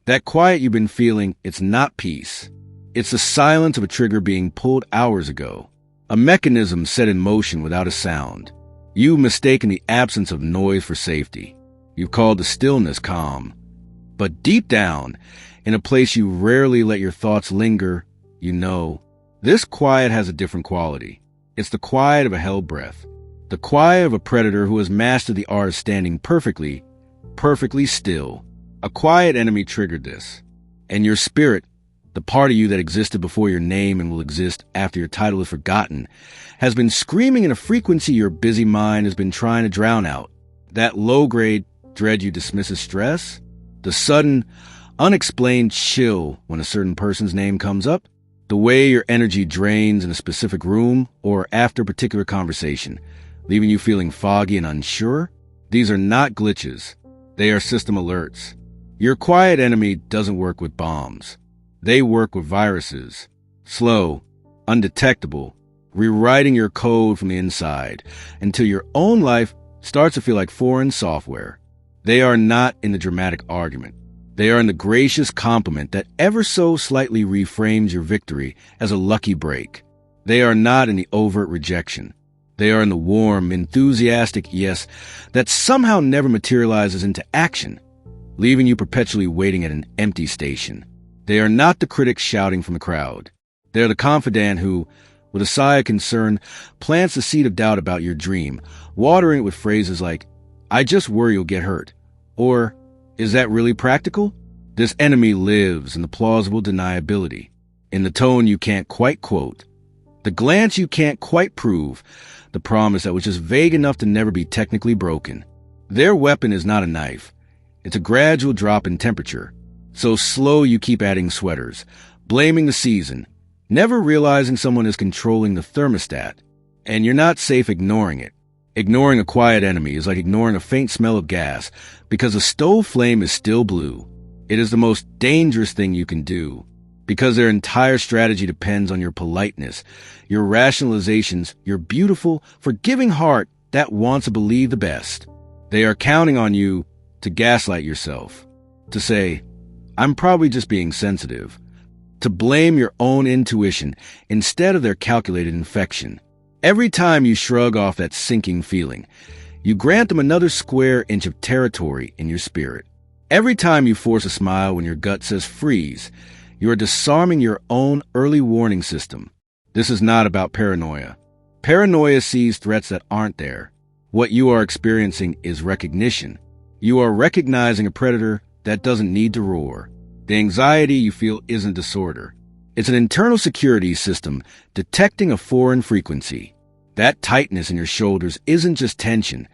That quiet you've been feeling, it's not peace. It's the silence of a trigger being pulled hours ago. A mechanism set in motion without a sound. You've mistaken the absence of noise for safety. You've called the stillness calm. But deep down, in a place you rarely let your thoughts linger, you know, this quiet has a different quality. It's the quiet of a held breath. The quiet of a predator who has mastered the art of standing perfectly still. A quiet enemy triggered this. And your spirit, the part of you that existed before your name and will exist after your title is forgotten, has been screaming in a frequency your busy mind has been trying to drown out. That low-grade dread you dismiss as stress, the sudden, unexplained chill when a certain person's name comes up, the way your energy drains in a specific room or after a particular conversation, leaving you feeling foggy and unsure, these are not glitches. They are system alerts. Your quiet enemy doesn't work with bombs. They work with viruses. Slow, undetectable, rewriting your code from the inside until your own life starts to feel like foreign software. They are not in the dramatic argument. They are in the gracious compliment that ever so slightly reframes your victory as a lucky break. They are not in the overt rejection. They are in the warm, enthusiastic yes that somehow never materializes into action, leaving you perpetually waiting at an empty station. They are not the critics shouting from the crowd. They are the confidant who, with a sigh of concern, plants the seed of doubt about your dream, watering it with phrases like, "I just worry you'll get hurt," or, "Is that really practical?" This enemy lives in the plausible deniability, in the tone you can't quite quote, the glance you can't quite prove, the promise that was just vague enough to never be technically broken. Their weapon is not a knife. It's a gradual drop in temperature, so slow you keep adding sweaters, blaming the season, never realizing someone is controlling the thermostat, and you're not safe ignoring it. Ignoring a quiet enemy is like ignoring a faint smell of gas because the stove flame is still blue. It is the most dangerous thing you can do because their entire strategy depends on your politeness, your rationalizations, your beautiful, forgiving heart that wants to believe the best. They are counting on you to gaslight yourself, to say, "I'm probably just being sensitive," to blame your own intuition instead of their calculated infection. Every time you shrug off that sinking feeling, you grant them another square inch of territory in your spirit. Every time you force a smile when your gut says freeze, you are disarming your own early warning system. This is not about paranoia. Paranoia sees threats that aren't there. What you are experiencing is recognition. You are recognizing a predator that doesn't need to roar. The anxiety you feel isn't disorder. It's an internal security system detecting a foreign frequency. That tightness in your shoulders isn't just tension.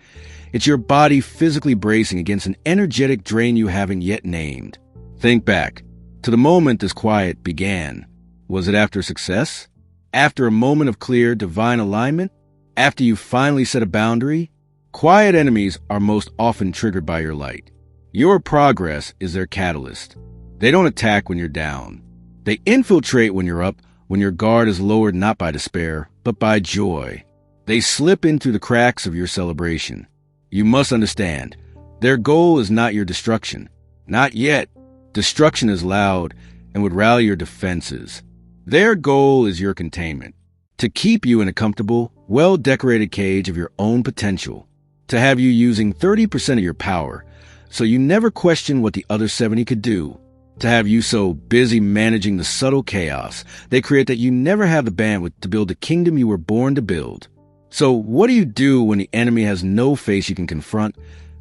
It's your body physically bracing against an energetic drain you haven't yet named. Think back to the moment this quiet began. Was it after success? After a moment of clear, divine alignment? After you finally set a boundary? Quiet enemies are most often triggered by your light. Your progress is their catalyst. They don't attack when you're down. They infiltrate when you're up, when your guard is lowered not by despair, but by joy. They slip in through the cracks of your celebration. You must understand, their goal is not your destruction. Not yet. Destruction is loud and would rally your defenses. Their goal is your containment. To keep you in a comfortable, well-decorated cage of your own potential. To have you using 30% of your power, so you never question what the other 70 could do. To have you so busy managing the subtle chaos they create that you never have the bandwidth to build the kingdom you were born to build. So what do you do when the enemy has no face you can confront,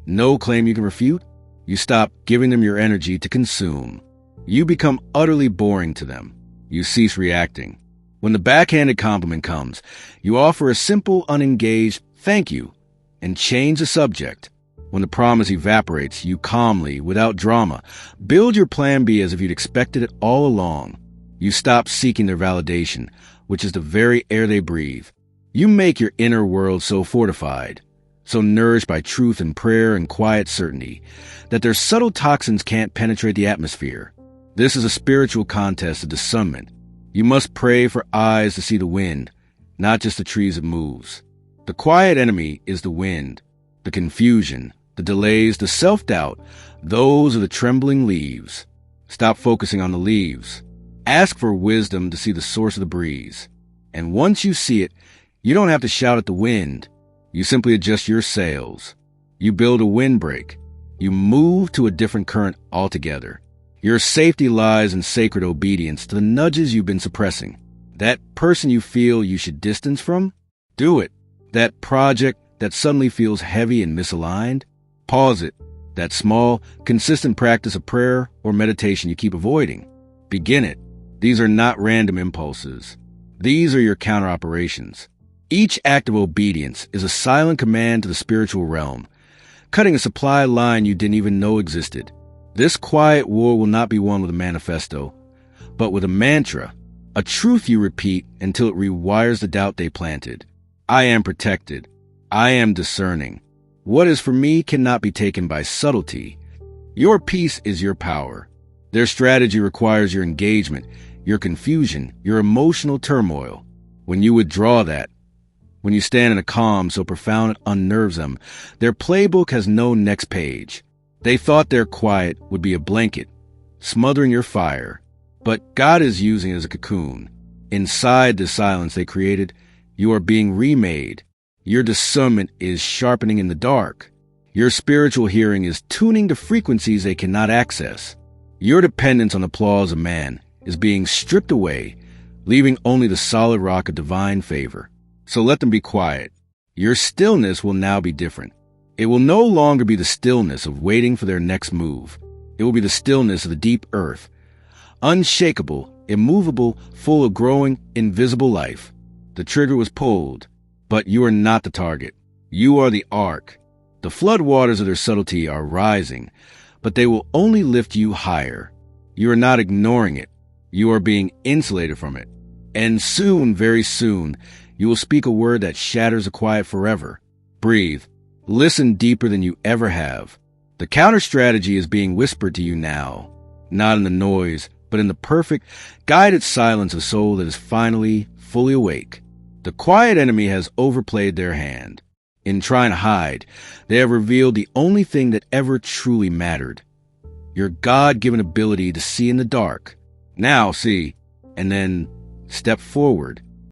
no claim you can refute? You stop giving them your energy to consume. You become utterly boring to them. You cease reacting. When the backhanded compliment comes, you offer a simple, unengaged thank you and change the subject. When the promise evaporates, you calmly, without drama, build your plan B as if you'd expected it all along. You stop seeking their validation, which is the very air they breathe. You make your inner world so fortified, so nourished by truth and prayer and quiet certainty, that their subtle toxins can't penetrate the atmosphere. This is a spiritual contest of discernment. You must pray for eyes to see the wind, not just the trees it moves. The quiet enemy is the wind, the confusion, the delays, the self-doubt. Those are the trembling leaves. Stop focusing on the leaves. Ask for wisdom to see the source of the breeze. And once you see it, you don't have to shout at the wind. You simply adjust your sails. You build a windbreak. You move to a different current altogether. Your safety lies in sacred obedience to the nudges you've been suppressing. That person you feel you should distance from? Do it. That project that suddenly feels heavy and misaligned? Pause it. That small, consistent practice of prayer or meditation you keep avoiding? Begin it. These are not random impulses. These are your counter-operations. Each act of obedience is a silent command to the spiritual realm, cutting a supply line you didn't even know existed. This quiet war will not be won with a manifesto, but with a mantra, a truth you repeat until it rewires the doubt they planted. I am protected. I am discerning. What is for me cannot be taken by subtlety. Your peace is your power. Their strategy requires your engagement, your confusion, your emotional turmoil. When you withdraw that, when you stand in a calm so profound it unnerves them, their playbook has no next page. They thought their quiet would be a blanket, smothering your fire. But God is using it as a cocoon. Inside the silence they created, you are being remade. Your discernment is sharpening in the dark. Your spiritual hearing is tuning to frequencies they cannot access. Your dependence on the applause of man is being stripped away, leaving only the solid rock of divine favor. So let them be quiet. Your stillness will now be different. It will no longer be the stillness of waiting for their next move. It will be the stillness of the deep earth, unshakable, immovable, full of growing, invisible life. The trigger was pulled, but you are not the target. You are the ark. The floodwaters of their subtlety are rising, but they will only lift you higher. You are not ignoring it. You are being insulated from it. And soon, very soon, you will speak a word that shatters the quiet forever. Breathe. Listen deeper than you ever have. The counter strategy is being whispered to you now, not in the noise, but in the perfect, guided silence of soul that is finally fully awake. The quiet enemy has overplayed their hand. In trying to hide, they have revealed the only thing that ever truly mattered. Your God-given ability to see in the dark. Now see, and then step forward.